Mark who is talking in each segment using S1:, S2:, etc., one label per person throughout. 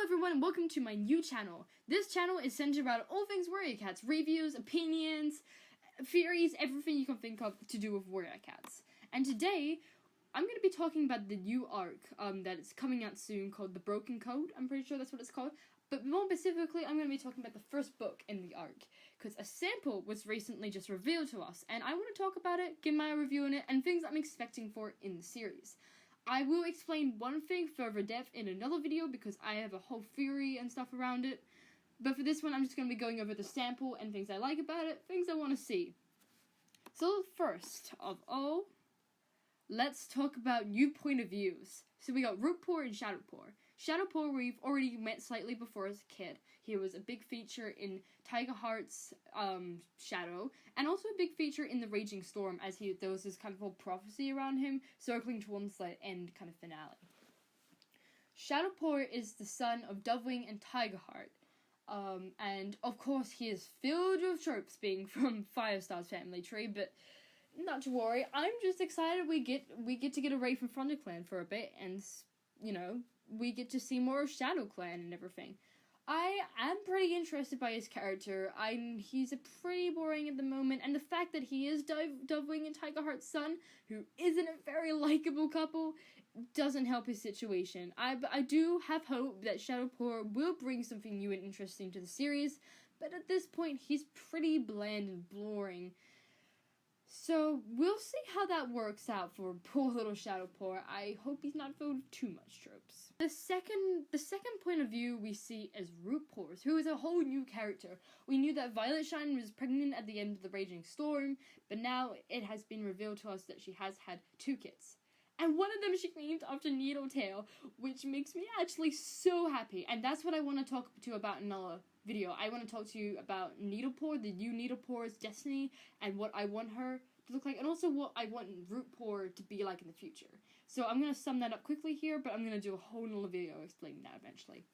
S1: everyone, welcome to my new channel. This channel is centered around all things Warrior Cats, reviews, opinions, theories, everything you can think of to do with Warrior Cats. And today, I'm going to be talking about the new arc that is coming out soon called The Broken Code. I'm pretty sure that's what it's called. But more specifically, I'm going to be talking about the first book in the arc, because a sample was recently just revealed to us, and I want to talk about it, give my review on it, and things I'm expecting for in the series. I will explain one thing further depth in another video because I have a whole theory and stuff around it. But for this one, I'm just going to be going over the sample and things I like about it, things I want to see. So first of all, let's talk about new point of views. So we got Rootpour and Shadowpour. Shadowpour we've already met slightly before as a kid. He was a big feature in Tiger Heart's Shadow, and also a big feature in the Raging Storm, as there was this kind of whole prophecy around him, circling towards the end kind of finale. Shadowpour is the son of Dovewing and Tiger Heart, and of course he is filled with tropes being from Firestar's family tree, but not to worry, I'm just excited we get to get away from ThunderClan for a bit, and, you know, we get to see more of ShadowClan and everything. I am pretty interested by his character. He's a pretty boring at the moment, and the fact that he is Dovewing and Tiger Heart's son, who isn't a very likable couple, doesn't help his situation. I do have hope that Shadowpour will bring something new and interesting to the series, but at this point, he's pretty bland and boring. So, we'll see how that works out for poor little Shadowpour. I hope he's not filled with too much tropes. The second point of view we see is Rootpour's, who is a whole new character. We knew that Violet Shine was pregnant at the end of the Raging Storm, but now it has been revealed to us that she has had 2 kids. And one of them she named after Needletail, which makes me actually so happy. And that's what I want to talk to you about in another video. I want to talk to you about Needlepour, the new Needlepour's destiny, and what I want her to look like, and also what I want Rootpour to be like in the future. So I'm going to sum that up quickly here, but I'm going to do a whole nother video explaining that eventually.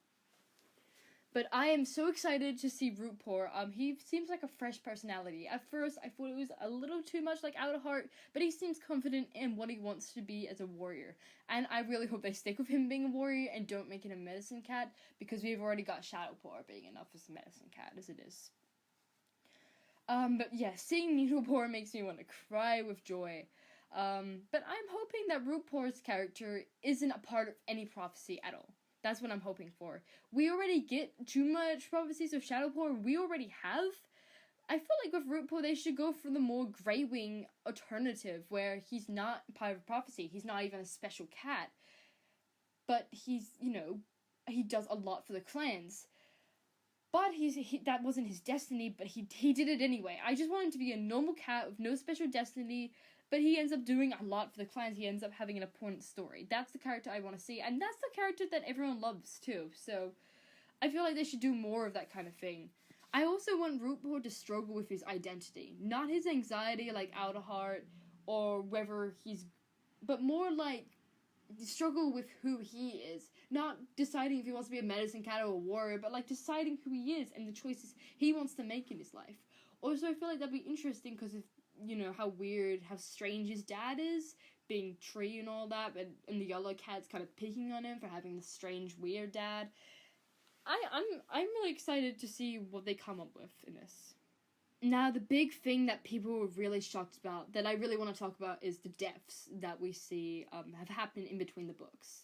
S1: But I am so excited to see Rootpour. He seems like a fresh personality. At first, I thought it was a little too much like Outerheart, but he seems confident in what he wants to be as a warrior. And I really hope they stick with him being a warrior and don't make it a medicine cat, because we've already got Shadowpour being enough as a medicine cat as it is. But yeah, seeing Needlepour makes me want to cry with joy. But I'm hoping that Rootpour's character isn't a part of any prophecy at all. That's what I'm hoping for. We already get too much prophecies of Shadowpour. We already have. I feel like with Rootpour, they should go for the more Greywing alternative, where he's not part of prophecy. He's not even a special cat. But he's, you know, he does a lot for the clans. But that wasn't his destiny, but he did it anyway. I just want him to be a normal cat with no special destiny, but he ends up doing a lot for the clans. He ends up having an important story. That's the character I want to see, and that's the character that everyone loves, too. So, I feel like they should do more of that kind of thing. I also want Rootpour to struggle with his identity. Not his anxiety like Outerheart, or whether he's... but more like struggle with who he is. Not deciding if he wants to be a medicine cat or a warrior, but like deciding who he is and the choices he wants to make in his life. Also, I feel like that'd be interesting because of, you know, how strange his dad is, being tree and all that, and the other cats kind of picking on him for having this strange, weird dad. I'm really excited to see what they come up with in this. Now, the big thing that people were really shocked about, that I really want to talk about, is the deaths that we see have happened in between the books.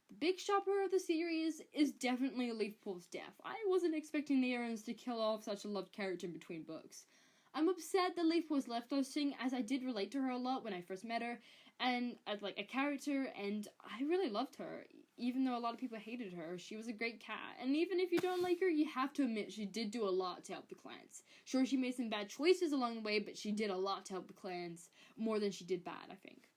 S1: The big shocker of the series is definitely Leafpool's death. I wasn't expecting the Errands to kill off such a loved character in between books. I'm upset that Leafpool's left us, as I did relate to her a lot when I first met her, and as like a character, and I really loved her. Even though a lot of people hated her, she was a great cat. And even if you don't like her, you have to admit she did do a lot to help the clans. Sure, she made some bad choices along the way, but she did a lot to help the clans, more than she did bad, I think.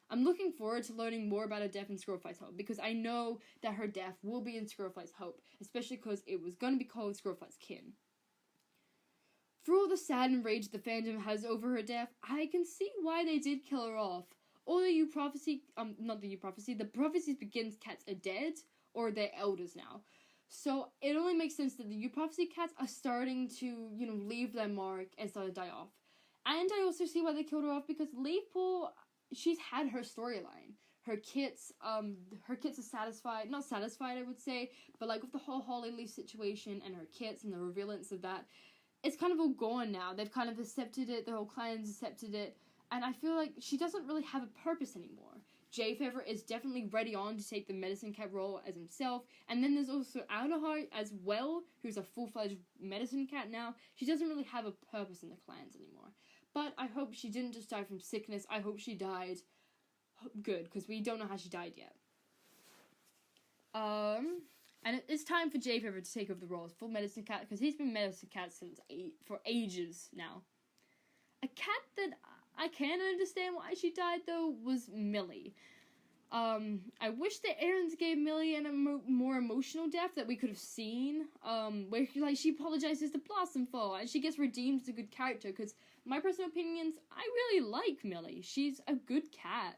S1: I'm looking forward to learning more about her death in Squirrelfly's Hope, because I know that her death will be in Squirrelfly's Hope, especially because it was going to be called Squirrelfly's Kin. For all the sad and rage the fandom has over her death, I can see why they did kill her off. All the the prophecies begins cats are dead, or they're elders now. So, it only makes sense that the prophecy cats are starting to, you know, leave their mark and start to die off. And I also see why they killed her off, because Leafpool, she's had her storyline. her kits are satisfied, not satisfied I would say, but like with the whole Holly Leaf situation and her kits and the revealance of that, it's kind of all gone now. They've kind of accepted it, the whole clan's accepted it, and I feel like she doesn't really have a purpose anymore. Jay Feather is definitely ready on to take the medicine cat role as himself, and then there's also Outerheart as well, who's a full-fledged medicine cat now. She doesn't really have a purpose in the clans anymore. But I hope she didn't just die from sickness. I hope she died good, because we don't know how she died yet. And it's time for Jay Feather to take over the role as full medicine cat, because he's been medicine cat for ages now. A cat that I can understand why she died, though, was Millie. I wish the Aarons gave Millie a more emotional death that we could have seen, where, like, she apologizes to Blossom for, and she gets redeemed as a good character, because, my personal opinions, I really like Millie. She's a good cat.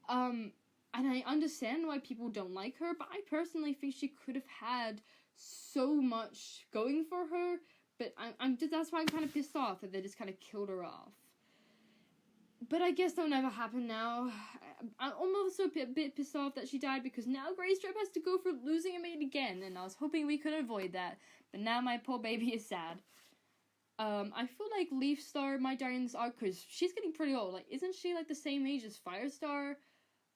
S1: And I understand why people don't like her, but I personally think she could have had so much going for her, but that's why I'm kind of pissed off that they just kind of killed her off. But I guess that'll never happen now. I'm also a bit pissed off that she died, because now Greystripe has to go for losing a mate again, and I was hoping we could avoid that, but now my poor baby is sad. I feel like Leafstar might die in this arc, because she's getting pretty old. Like, isn't she, like, the same age as Firestar?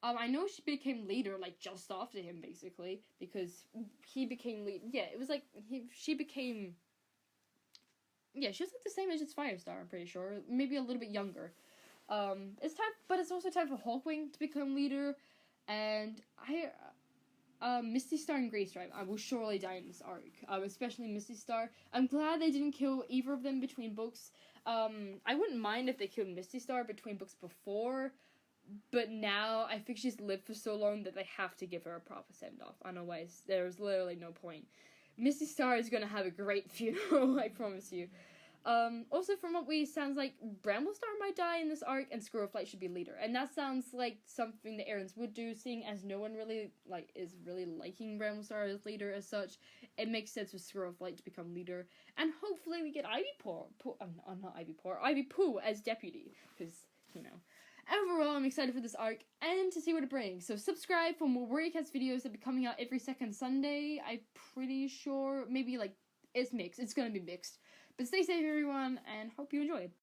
S1: I know she became leader, like, just after him, basically, because he became yeah, it was like, she became, yeah, she was, like, the same age as Firestar, I'm pretty sure, maybe a little bit younger. It's time, but it's also time for Hawkwing to become leader, and Misty Star and Greystripe, I will surely die in this arc, especially Misty Star. I'm glad they didn't kill either of them between books. I wouldn't mind if they killed Misty Star between books before, but now I think she's lived for so long that they have to give her a proper send-off, otherwise there's literally no point. Misty Star is gonna have a great funeral, I promise you. Also, from what sounds like Bramblestar might die in this arc, and Squirrelflight should be leader. And that sounds like something the Aarons would do, seeing as no one really, is really liking Bramblestar as leader as such. It makes sense for Squirrelflight to become leader. And hopefully we get Ivy Pooh as deputy, because, you know. Overall, I'm excited for this arc, and to see what it brings. So subscribe for more Warrior Cats videos that be coming out every second Sunday. I'm pretty sure, maybe, it's mixed. It's gonna be mixed. But stay safe, everyone, and hope you enjoy.